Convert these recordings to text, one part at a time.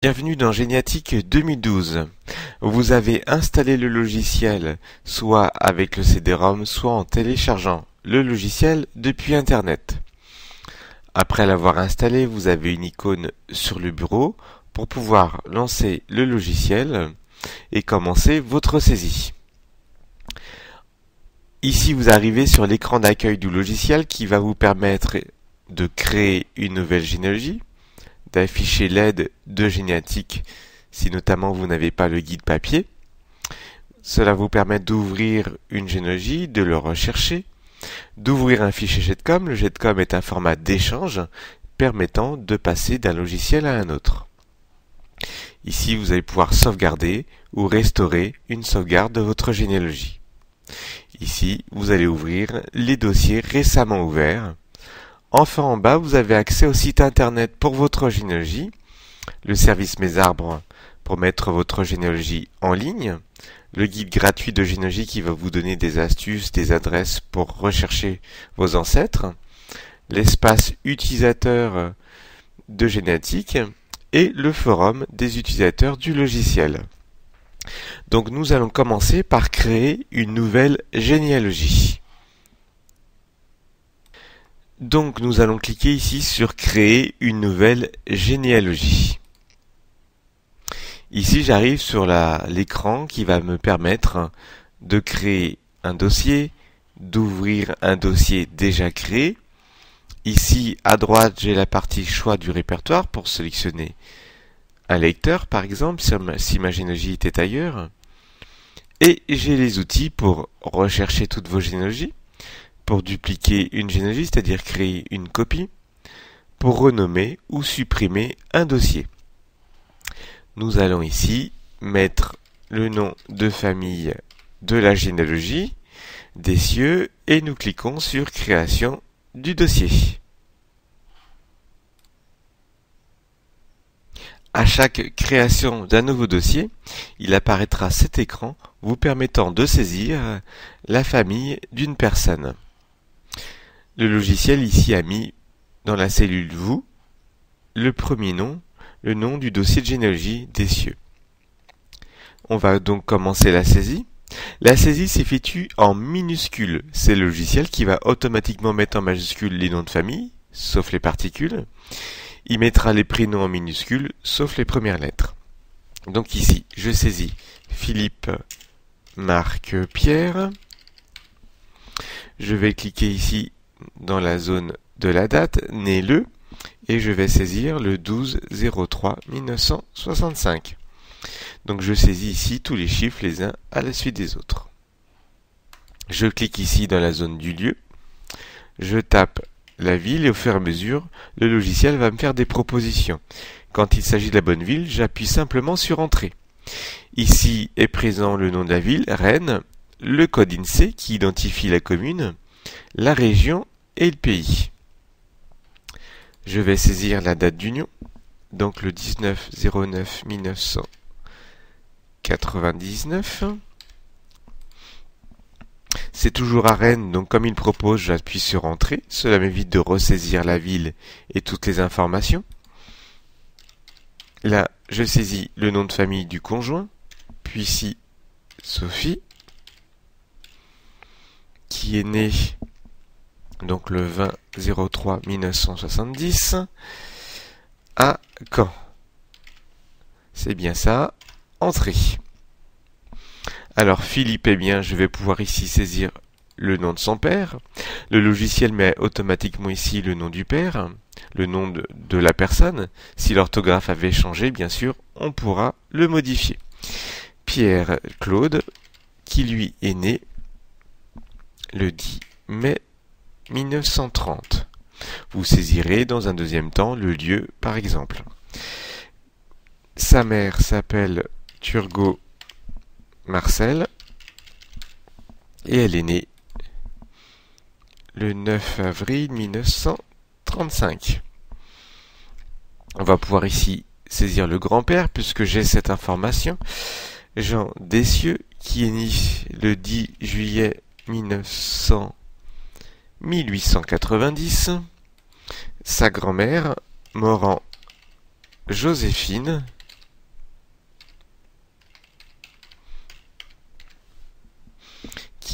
Bienvenue dans Géniatique 2012. Vous avez installé le logiciel soit avec le CD-ROM, soit en téléchargeant le logiciel depuis Internet. Après l'avoir installé, vous avez une icône sur le bureau pour pouvoir lancer le logiciel et commencer votre saisie. Ici, vous arrivez sur l'écran d'accueil du logiciel qui va vous permettre de créer une nouvelle généalogie, d'afficher l'aide de Géniatique si notamment vous n'avez pas le guide papier. Cela vous permet d'ouvrir une généalogie, de le rechercher, d'ouvrir un fichier GEDCOM. Le GEDCOM est un format d'échange permettant de passer d'un logiciel à un autre. Ici, vous allez pouvoir sauvegarder ou restaurer une sauvegarde de votre généalogie. Ici, vous allez ouvrir les dossiers récemment ouverts. Enfin, en bas, vous avez accès au site internet pour votre généalogie, le service Mes Arbres pour mettre votre généalogie en ligne, le guide gratuit de généalogie qui va vous donner des astuces, des adresses pour rechercher vos ancêtres, l'espace utilisateur de Géniatique et le forum des utilisateurs du logiciel. Donc nous allons commencer par créer une nouvelle généalogie. Donc nous allons cliquer ici sur créer une nouvelle généalogie. Ici j'arrive sur l'écran qui va me permettre de créer un dossier, d'ouvrir un dossier déjà créé. Ici à droite j'ai la partie choix du répertoire pour sélectionner un lecteur par exemple si ma généalogie était ailleurs. Et j'ai les outils pour rechercher toutes vos généalogies, pour dupliquer une généalogie, c'est-à-dire créer une copie, pour renommer ou supprimer un dossier. Nous allons ici mettre le nom de famille de la généalogie, des cieux, et nous cliquons sur création du dossier. À chaque création d'un nouveau dossier, il apparaîtra cet écran vous permettant de saisir la famille d'une personne. Le logiciel ici a mis dans la cellule vous le premier nom, le nom du dossier de généalogie des cieux. On va donc commencer la saisie. La saisie s'effectue en minuscules. C'est le logiciel qui va automatiquement mettre en majuscule les noms de famille, sauf les particules. Il mettra les prénoms en minuscules, sauf les premières lettres. Donc ici, je saisis Philippe, Marc, Pierre. Je vais cliquer ici dans la zone de la date, né le, et je vais saisir le 12-03-1965. Donc je saisis ici tous les chiffres les uns à la suite des autres. Je clique ici dans la zone du lieu, je tape la ville et au fur et à mesure, le logiciel va me faire des propositions. Quand il s'agit de la bonne ville, j'appuie simplement sur Entrée. Ici est présent le nom de la ville, Rennes, le code INSEE qui identifie la commune, la région et le pays. Je vais saisir la date d'union, donc le 19-09-1999. C'est toujours à Rennes, donc comme il propose, j'appuie sur Entrée. Cela m'évite de ressaisir la ville et toutes les informations. Là, je saisis le nom de famille du conjoint, puis ici, Sophie, qui est née donc le 20-03-1970 à Caen. C'est bien ça, Entrée. Alors Philippe, eh bien, je vais pouvoir ici saisir le nom de son père. Le logiciel met automatiquement ici le nom du père, le nom de la personne. Si l'orthographe avait changé, bien sûr, on pourra le modifier. Pierre Claude, qui lui est né le 10 mai 1930. Vous saisirez dans un deuxième temps le lieu, par exemple. Sa mère s'appelle Turgot Marcel et elle est née le 9 avril 1935. On va pouvoir ici saisir le grand-père puisque j'ai cette information. Jean Dessieux qui est né le 10 juillet 1890. Sa grand-mère, Morand Joséphine,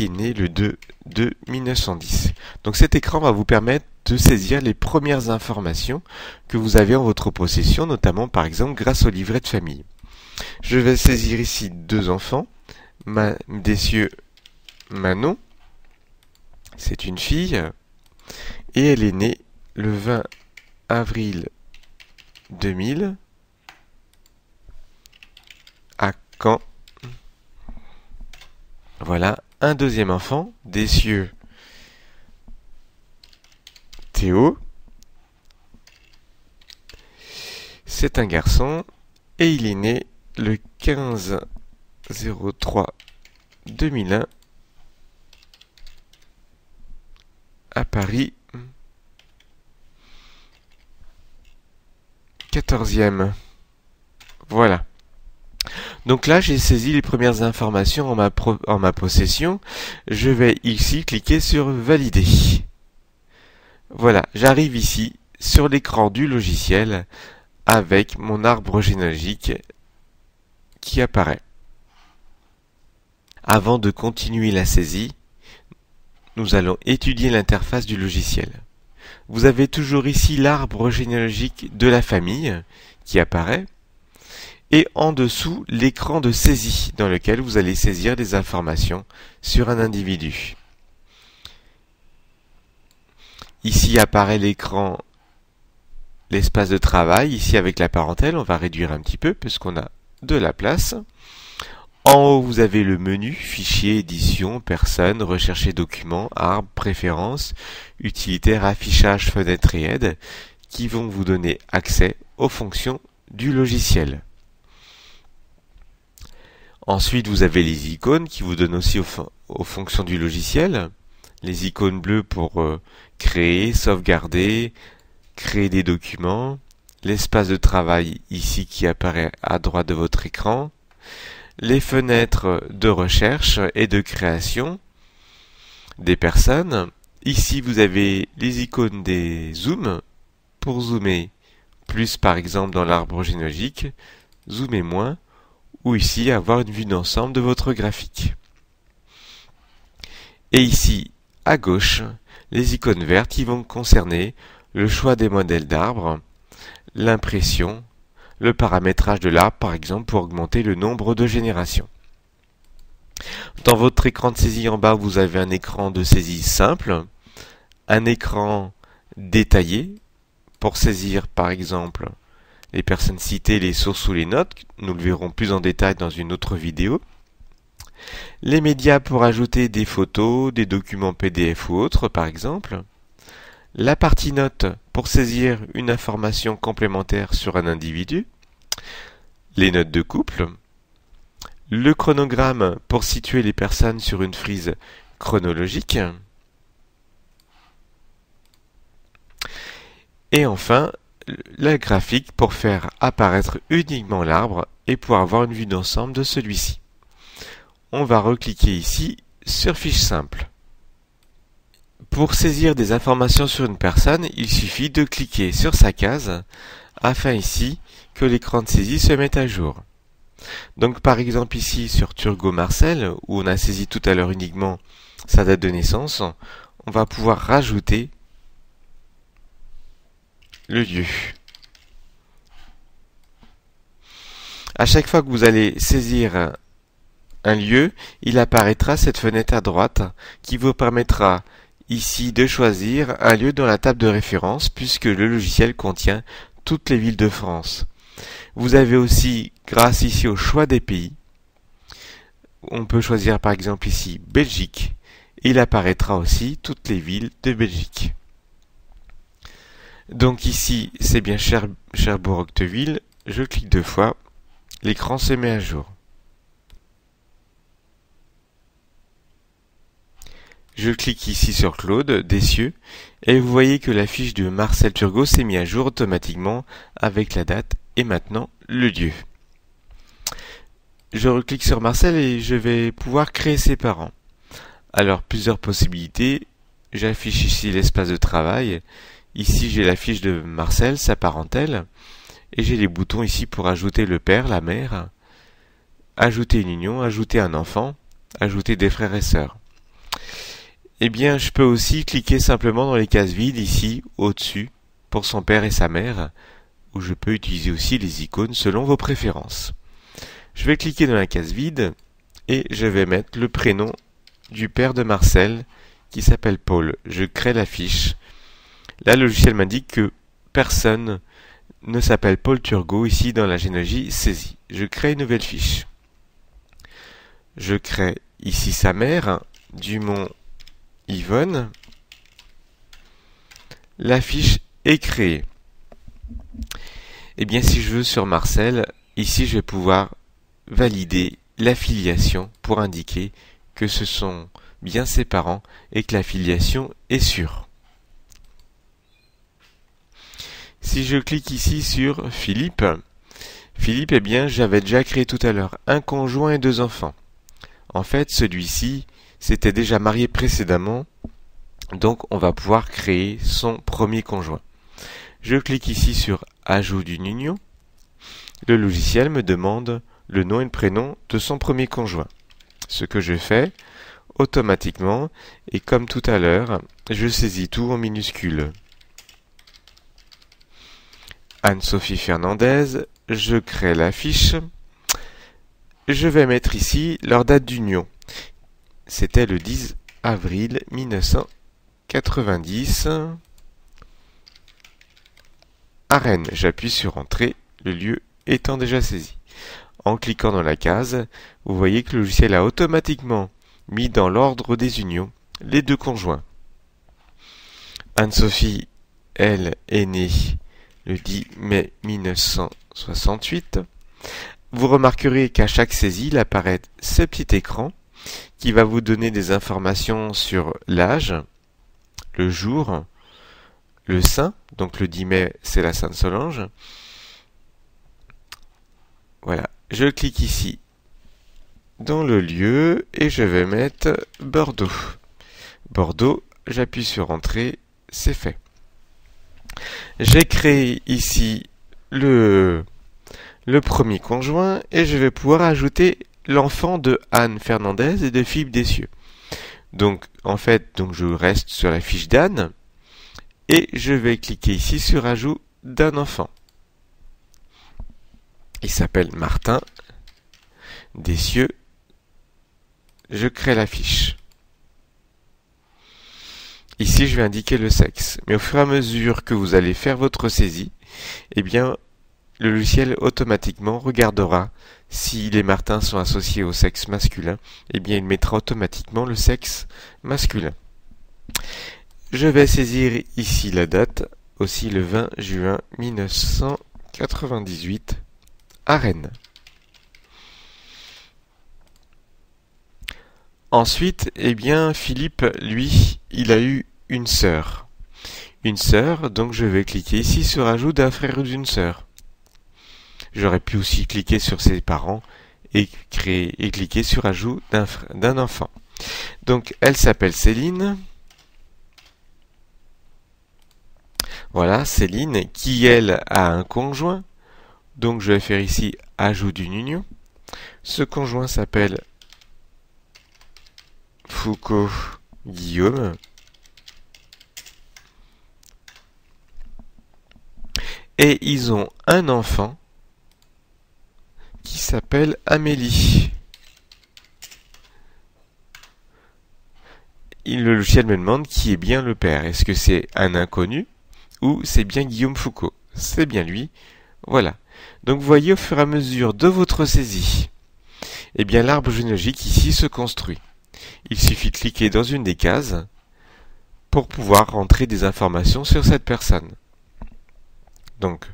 qui est né le 2 de 1910. Donc cet écran va vous permettre de saisir les premières informations que vous avez en votre possession, notamment par exemple grâce au livret de famille. Je vais saisir ici deux enfants, messieurs Manon, c'est une fille, et elle est née le 20 avril 2000 à Caen. Voilà, un deuxième enfant, des cieux Théo. C'est un garçon et il est né le 15/03/2001 à Paris, 14e. Voilà. Donc là, j'ai saisi les premières informations en ma possession. Je vais ici cliquer sur Valider. Voilà, j'arrive ici sur l'écran du logiciel avec mon arbre généalogique qui apparaît. Avant de continuer la saisie, nous allons étudier l'interface du logiciel. Vous avez toujours ici l'arbre généalogique de la famille qui apparaît et en dessous l'écran de saisie dans lequel vous allez saisir des informations sur un individu. Ici apparaît l'écran, l'espace de travail, ici avec la parentèle, on va réduire un petit peu puisqu'on a de la place. En haut, vous avez le menu, fichier, édition, personne, rechercher documents, arbre, préférences, utilitaires, affichage, fenêtre et aide, qui vont vous donner accès aux fonctions du logiciel. Ensuite, vous avez les icônes qui vous donnent aussi aux fonctions du logiciel. Les icônes bleues pour créer, sauvegarder, créer des documents. L'espace de travail ici qui apparaît à droite de votre écran. Les fenêtres de recherche et de création des personnes. Ici, vous avez les icônes des zooms pour zoomer plus, par exemple, dans l'arbre généalogique, zoomer moins, ou ici, avoir une vue d'ensemble de votre graphique. Et ici, à gauche, les icônes vertes qui vont concerner le choix des modèles d'arbres, l'impression, le paramétrage de l'arbre, par exemple, pour augmenter le nombre de générations. Dans votre écran de saisie en bas, vous avez un écran de saisie simple, un écran détaillé, pour saisir, par exemple, les personnes citées, les sources ou les notes. Nous le verrons plus en détail dans une autre vidéo. Les médias pour ajouter des photos, des documents PDF ou autres, par exemple. La partie notes pour saisir une information complémentaire sur un individu, les notes de couple, le chronogramme pour situer les personnes sur une frise chronologique, et enfin la graphique pour faire apparaître uniquement l'arbre et pour avoir une vue d'ensemble de celui-ci. On va recliquer ici sur Fiche simple. Pour saisir des informations sur une personne, il suffit de cliquer sur sa case afin ici que l'écran de saisie se mette à jour. Donc par exemple ici sur Turgot Marcel, où on a saisi tout à l'heure uniquement sa date de naissance, on va pouvoir rajouter le lieu. À chaque fois que vous allez saisir un lieu, il apparaîtra cette fenêtre à droite qui vous permettra ici de choisir un lieu dans la table de référence puisque le logiciel contient toutes les villes de France. Vous avez aussi, grâce ici au choix des pays, on peut choisir par exemple ici Belgique. Il apparaîtra aussi toutes les villes de Belgique. Donc ici, c'est bien Cherbourg-Octeville. Je clique deux fois. L'écran se met à jour. Je clique ici sur Claude Dessieux et vous voyez que la fiche de Marcel Turgot s'est mise à jour automatiquement avec la date et maintenant le lieu. Je reclique sur Marcel et je vais pouvoir créer ses parents. Alors plusieurs possibilités. J'affiche ici l'espace de travail. Ici j'ai la fiche de Marcel, sa parentèle. Et j'ai les boutons ici pour ajouter le père, la mère, ajouter une union, ajouter un enfant, ajouter des frères et sœurs. eh bien, je peux aussi cliquer simplement dans les cases vides ici, au-dessus, pour son père et sa mère, ou je peux utiliser aussi les icônes selon vos préférences. Je vais cliquer dans la case vide et je vais mettre le prénom du père de Marcel qui s'appelle Paul. Je crée la fiche. Là, le logiciel m'indique que personne ne s'appelle Paul Turgot ici dans la généalogie saisie. Je crée une nouvelle fiche. Je crée ici sa mère, Dumont Yvonne. La fiche est créée. Et bien si je veux sur Marcel, ici je vais pouvoir valider l'affiliation pour indiquer que ce sont bien ses parents et que l'affiliation est sûre. Si je clique ici sur Philippe, eh bien j'avais déjà créé tout à l'heure un conjoint et 2 enfants. En fait, celui-ci s'était déjà marié précédemment, donc on va pouvoir créer son premier conjoint. Je clique ici sur Ajout d'une union. Le logiciel me demande le nom et le prénom de son premier conjoint. Ce que je fais automatiquement, et comme tout à l'heure, je saisis tout en minuscules. Anne-Sophie Fernandez, je crée la fiche. Je vais mettre ici leur date d'union. C'était le 10 avril 1990 à Rennes. J'appuie sur Entrée, le lieu étant déjà saisi. En cliquant dans la case, vous voyez que le logiciel a automatiquement mis dans l'ordre des unions les 2 conjoints. Anne-Sophie, elle, est née le 10 mai 1968. Vous remarquerez qu'à chaque saisie, il apparaît ce petit écran qui va vous donner des informations sur l'âge, le jour, le saint, donc le 10 mai, c'est la Sainte Solange. Voilà, je clique ici dans le lieu et je vais mettre Bordeaux. Bordeaux, j'appuie sur Entrée, c'est fait. J'ai créé ici le premier conjoint et je vais pouvoir ajouter l'enfant de Anne Fernandez et de Philippe Dessieux. Donc, en fait, je reste sur la fiche d'Anne et je vais cliquer ici sur Ajout d'un enfant. Il s'appelle Martin Dessieux. Je crée la fiche. Ici, je vais indiquer le sexe. Mais au fur et à mesure que vous allez faire votre saisie, eh bien, le logiciel automatiquement regardera si les Martins sont associés au sexe masculin, eh bien, il mettra automatiquement le sexe masculin. Je vais saisir ici la date, aussi le 20 juin 1998 à Rennes. Ensuite, eh bien, Philippe, lui, il a eu une sœur. Une sœur, donc je vais cliquer ici sur Ajout d'un frère ou d'une sœur. J'aurais pu aussi cliquer sur ses parents et cliquer sur Ajout d'un enfant. Donc, elle s'appelle Céline. Voilà, Céline, qui, elle, a un conjoint. Donc, je vais faire ici Ajout d'une union. Ce conjoint s'appelle Foucault Guillaume. Et ils ont un enfant qui s'appelle Amélie. Le logiciel me demande qui est bien le père. Est-ce que c'est un inconnu ou c'est bien Guillaume Foucault? C'est bien lui. Voilà. Donc vous voyez au fur et à mesure de votre saisie, eh bien l'arbre généalogique ici se construit. Il suffit de cliquer dans une des cases pour pouvoir rentrer des informations sur cette personne. Donc,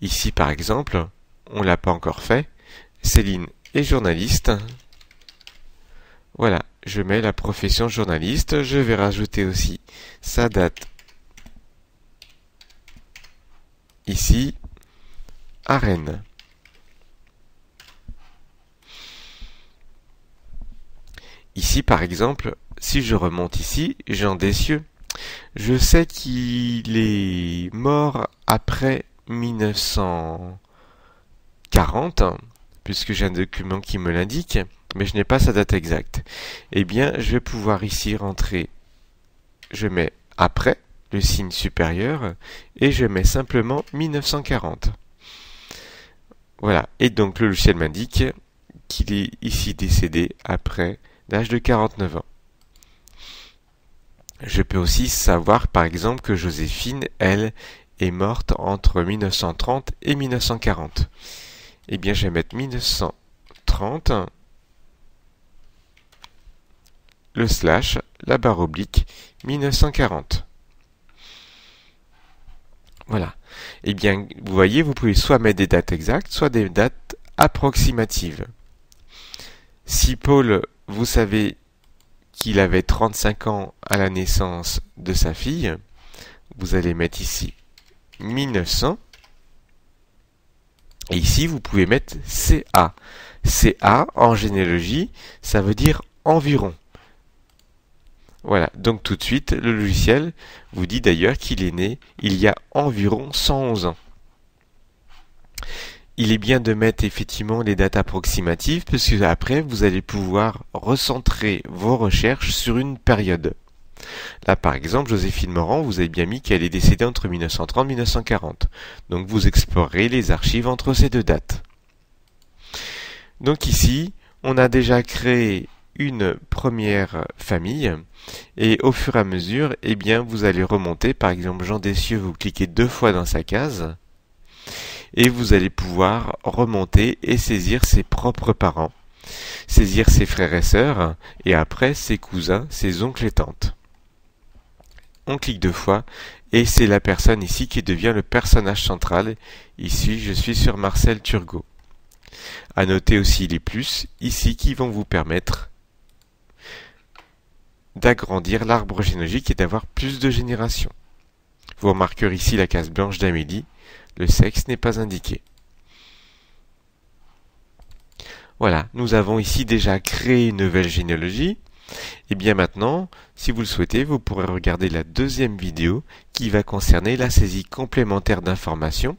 ici par exemple, on ne l'a pas encore fait, Céline est journaliste. Voilà, je mets la profession journaliste, je vais rajouter aussi sa date ici, à Rennes. Ici, par exemple, si je remonte ici, Jean Dessieux, je sais qu'il est mort après 1940, puisque j'ai un document qui me l'indique, mais je n'ai pas sa date exacte. Eh bien, je vais pouvoir ici rentrer je mets après le signe supérieur et je mets simplement 1940. Voilà, et donc le logiciel m'indique qu'il est ici décédé après l'âge de 49 ans. Je peux aussi savoir par exemple que Joséphine, elle, est morte entre 1930 et 1940. Eh bien, je vais mettre 1930, le slash, la barre oblique, 1940. Voilà. Eh bien, vous voyez, vous pouvez soit mettre des dates exactes, soit des dates approximatives. Si Paul, vous savez qu'il avait 35 ans à la naissance de sa fille, vous allez mettre ici 1900. Et ici, vous pouvez mettre CA. CA, en généalogie, ça veut dire environ. Voilà, donc tout de suite, le logiciel vous dit d'ailleurs qu'il est né il y a environ 111 ans. Il est bien de mettre effectivement les dates approximatives, puisque après, vous allez pouvoir recentrer vos recherches sur une période. Là, par exemple, Joséphine Morand, vous avez bien mis qu'elle est décédée entre 1930 et 1940. Donc, vous explorerez les archives entre ces deux dates. Donc ici, on a déjà créé une première famille, et au fur et à mesure, eh bien, vous allez remonter. Par exemple, Jean Dessieux, vous cliquez 2 fois dans sa case, et vous allez pouvoir remonter et saisir ses propres parents, saisir ses frères et sœurs, et après ses cousins, ses oncles et tantes. On clique 2 fois et c'est la personne ici qui devient le personnage central. Ici, je suis sur Marcel Turgot. À noter aussi les plus ici qui vont vous permettre d'agrandir l'arbre généalogique et d'avoir plus de générations. Vous remarquerez ici la case blanche d'Amélie. Le sexe n'est pas indiqué. Voilà, nous avons ici déjà créé une nouvelle généalogie. Et bien maintenant, si vous le souhaitez, vous pourrez regarder la deuxième vidéo qui va concerner la saisie complémentaire d'informations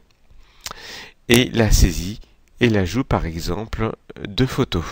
et la saisie et l'ajout par exemple de photos.